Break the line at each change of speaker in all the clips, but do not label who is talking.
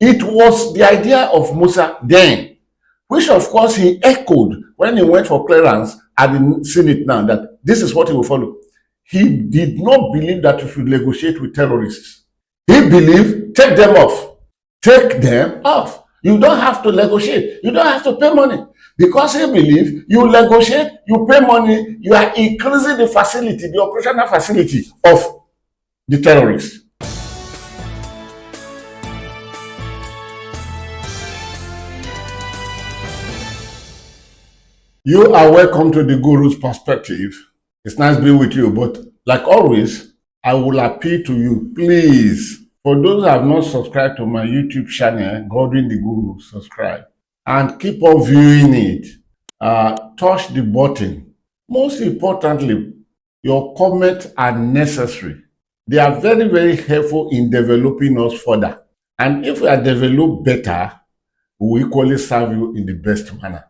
It was the idea of Musa then, which of course he echoed when he went for clearance at the Senate now, that this is what he will follow. He did not believe that you should negotiate with terrorists. He believed, take them off. Take them off. You don't have to negotiate. You don't have to pay money. Because he believed you negotiate, you pay money, you are increasing the facility, the operational facility of the terrorists. You are welcome to the Guru's Perspective. It's nice being with you, but like always, I will appeal to you, please, for those who have not subscribed to my YouTube channel, Godwin the Guru, subscribe and keep on viewing it. Touch the button. Most importantly, your comments are necessary. They are very, very helpful in developing us further. And if we are developed better, we will equally serve you in the best manner.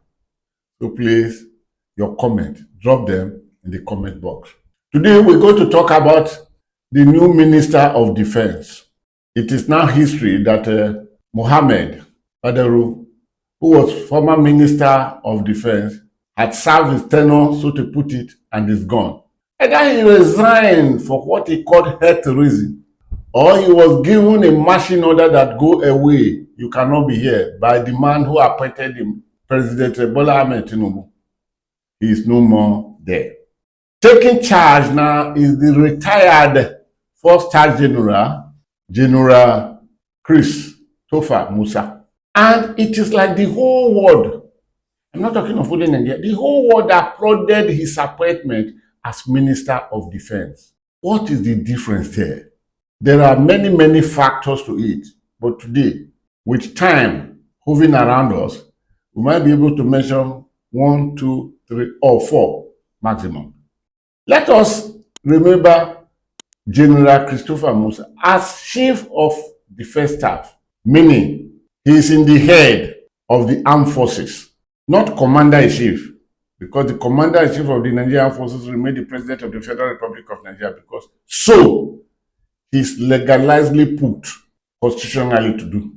So please, your comment, drop them in the comment box. Today, we're going to talk about the new Minister of Defense. It is now history that Mohammed Badaru, who was former Minister of Defense, had served his tenure, so to put it, and is gone. Either he resigned for what he called health reason, or he was given a marching order that go away, you cannot be here, by the man who appointed him, President Bola Ahmed Tinubu. He is no more there. Taking charge now is the retired four-star general, General Christopher Musa. And it is like the whole world, I'm not talking of only Nigeria, the whole world applauded his appointment as Minister of Defense. What is the difference there? There are many, many factors to it. But today, with time hovering around us, we might be able to mention 1, 2, 3, or 4 maximum. Let us remember General Christopher Musa as Chief of Defense Staff, meaning he is in the head of the armed forces, not Commander-in-Chief, because the Commander-in-Chief of the Nigerian Forces remained the President of the Federal Republic of Nigeria, because so he's legalizedly put constitutionally to do.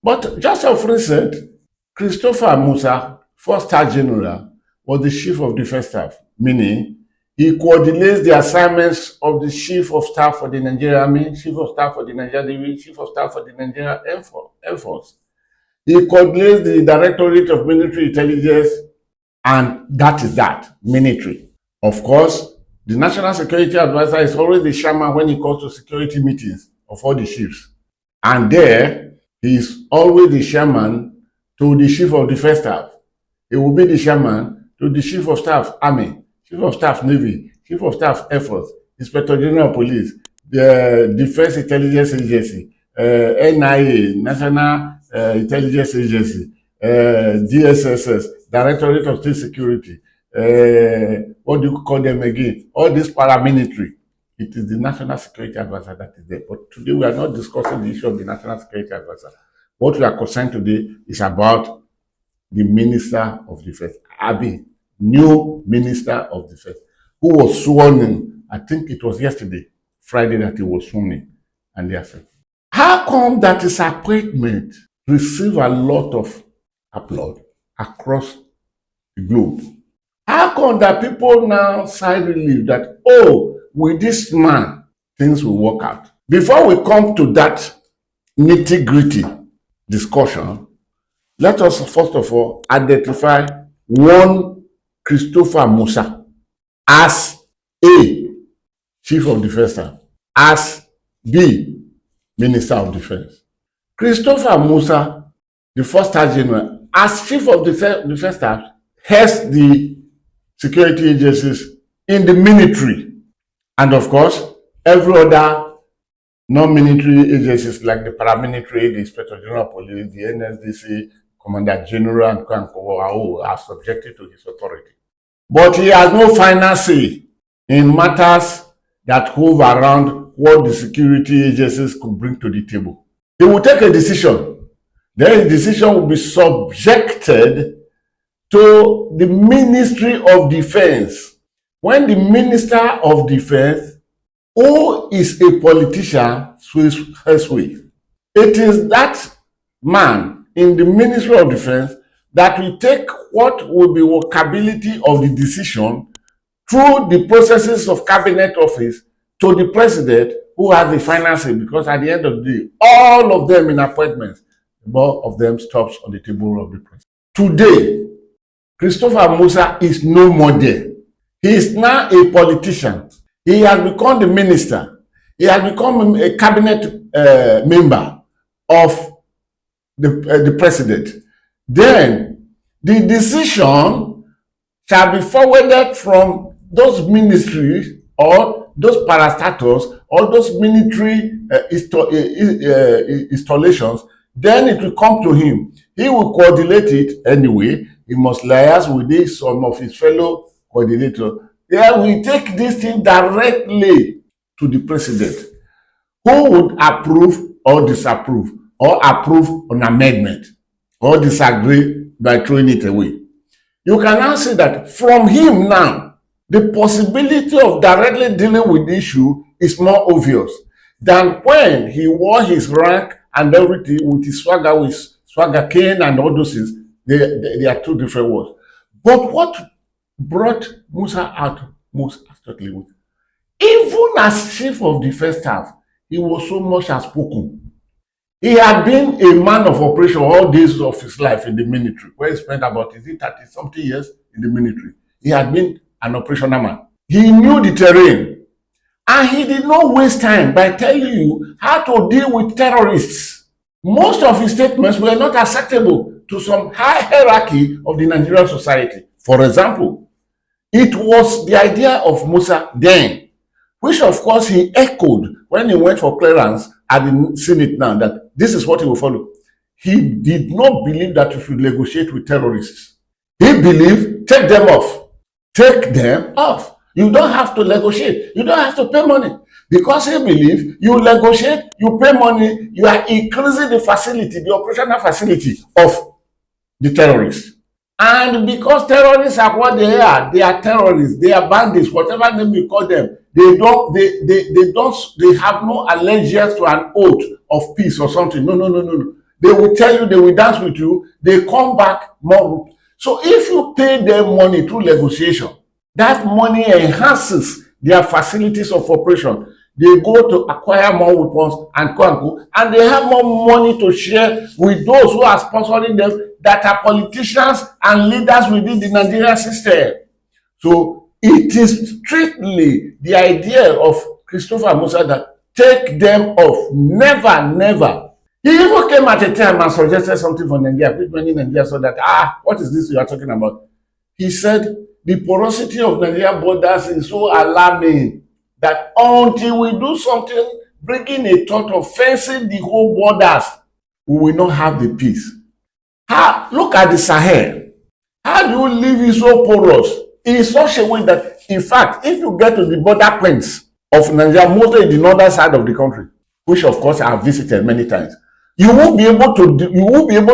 But just of recent, Christopher Musa, four-star general, was the Chief of Defense Staff, meaning he coordinates the assignments of the Chief of Staff for the Nigerian Army, Chief of Staff for the Nigerian Navy, Chief of Staff for the Nigerian Air Force. He coordinates the Directorate of Military Intelligence, and that is that, military. Of course, the National Security Advisor is always the chairman when it comes to security meetings of all the chiefs. And there, he is always the chairman to the Chief of Defense Staff. He will be the chairman to the Chief of Staff Army, Chief of Staff Navy, Chief of Staff Air Force, Inspector General Police, the Defense Intelligence Agency, NIA, National Intelligence Agency, DSSS, Directorate of State Security, what do you call them again? All these paramilitary. It is the National Security Advisor that is there. But today we are not discussing the issue of the National Security Advisor. What we are concerned today is about the Minister of Defense, new Minister of Defense, who was sworn in. I think it was yesterday, Friday, that he was sworn in. And they said, how come that his appointment received a lot of applaud across the globe? How come that people now sigh relief that, oh, with this man, things will work out? Before we come to that nitty-gritty discussion, let us first of all identify one Christopher Musa as A, Chief of Defense Staff, as B, Minister of Defense. Christopher Musa, the four-star general, as Chief of Defense Staff, heads the security agencies in the military, and of course, every other non-military agencies like the paramilitary, the Inspector General of Police, the NSDC, Commander General, and are subjected to his authority. But he has no final say in matters that hove around what the security agencies could bring to the table. He will take a decision. Then the decision will be subjected to the Ministry of Defense. When the Minister of Defense, who is a politician, sways her way, it is that man in the Ministry of Defense that will take what will be workability of the decision through the processes of cabinet office to the president, who has the final say, because at the end of the day, all of them in appointments, the bulk of them stops on the table of the president. Today, Christopher Musa is no more there. He is now a politician. He has become the minister. He has become a cabinet member of the president. Then the decision shall be forwarded from those ministries or those parastatals or those military installations. Then it will come to him. He will coordinate it anyway. He must liaise with some of his fellow coordinators. Then we take this thing directly to the president, who would approve or disapprove, or approve an amendment, or disagree by throwing it away. You can now see that from him now, the possibility of directly dealing with the issue is more obvious than when he wore his rank and everything with his swagger cane and all those things. They are two different words. But what brought Musa out most absolutely, even as chief of defense staff, he was so much outspoken. He had been a man of operation all days of his life in the military, where he spent about 30-something years in the military. He had been an operational man. He knew the terrain, and he did not waste time by telling you how to deal with terrorists. Most of his statements were not acceptable to some high hierarchy of the Nigerian society. For example, it was the idea of Musa then, which of course he echoed when he went for clearance at the Senate now, that this is what he will follow. He did not believe that you should negotiate with terrorists. He believed, take them off. Take them off. You don't have to negotiate. You don't have to pay money. Because he believed you negotiate, you pay money, you are increasing the facility, the operational facility of the terrorists. And because terrorists are what they are terrorists, they are bandits, whatever name you call them. They have no allegiance to an oath of peace or something. No. They will tell you, they will dance with you, they come back more. So if you pay them money through negotiation, that money enhances their facilities of operation. They go to acquire more weapons and they have more money to share with those who are sponsoring them, that are politicians and leaders within the Nigerian system. So it is strictly the idea of Christopher Musa that take them off. Never. He even came at a time and suggested something for Nigeria, which many Nigerians saw that, what is this you are talking about? He said the porosity of Nigerian borders is so alarming that until we do something, bringing a thought of fencing the whole borders, we will not have the peace. Look at the Sahel. How do you leave it so porous in such a way that, in fact, if you get to the border points of Nigeria, mostly in the northern side of the country, which of course I have visited many times, you won't be able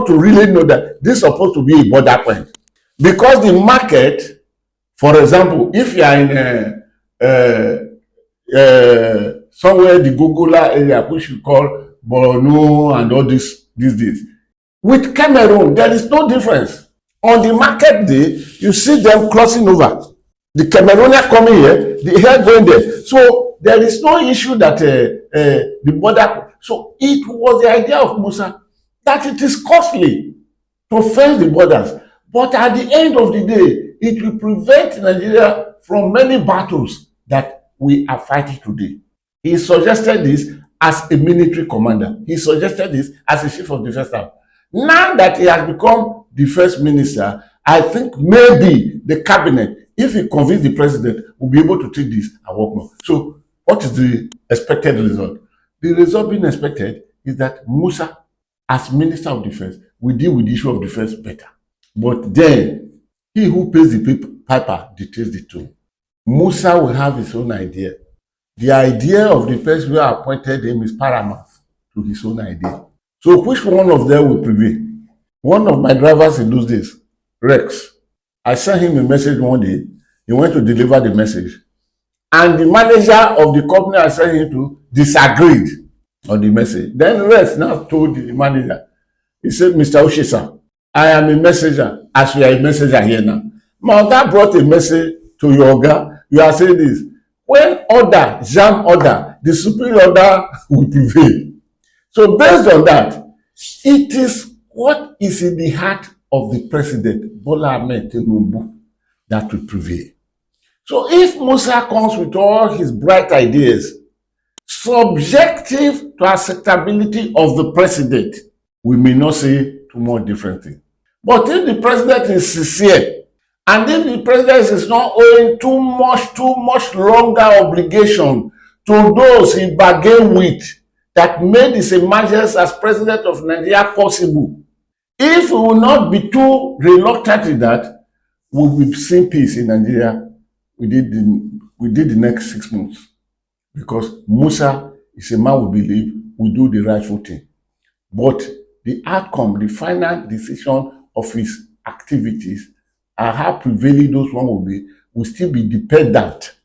to really know that this is supposed to be a border point, because the market, for example, if you are in somewhere the Gogola area, which you call Borno and all these days, with Cameroon, there is no difference. On the market day, you see them crossing over. The Cameroonian coming here, the here going there. So there is no issue that the border. So it was the idea of Musa that it is costly to fence the borders, but at the end of the day, it will prevent Nigeria from many battles that we are fighting today. He suggested this as a military commander. He suggested this as a chief of defense staff. Now that he has become the first minister, I think maybe the cabinet, if he convinces the president, will be able to take this and work more. So what is the expected result? The result being expected is that Musa, as minister of defense, will deal with the issue of defense better. But then, he who pays the piper dictates the tune. Musa will have his own idea. The idea of the person who appointed him is paramount to his own idea. So which one of them will prevail? One of my drivers in those days, Rex, I sent him a message one day. He went to deliver the message. And the manager of the company I sent him to disagreed on the message. Then Rex now told the manager, He said, Mr. Oshisa, I am a messenger, as you are a messenger here now. My Oga brought a message to your Oga. You are saying this. When order, jam order, the superior order will prevail. So based on that, it is what is in the heart of the president, Bola Ahmed Tinubu, that will prevail. So if Musa comes with all his bright ideas, subjective to acceptability of the president, we may not say too much different things. But if the president is sincere, and if the president is not owing too much longer obligation to those he bargained with that made his emergence as president of Nigeria possible, if he will not be too reluctant in that, we will see peace in Nigeria within the next 6 months. Because Musa is a man we believe will do the rightful thing. But the outcome, the final decision of his activities, and how prevailing those one will still be dependent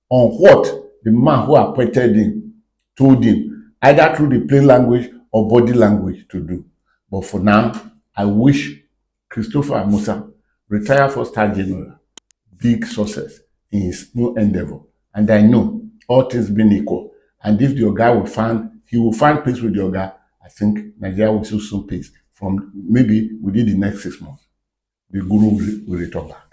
on what the man who appointed him told him, either through the plain language or body language to do. But for now, I wish Christopher Musa, retired first-star general, big success in his new endeavor. And I know all things being equal. And if the Oga will find peace with the Oga, I think Nigeria will see some peace from maybe within the next 6 months. The guru will return back.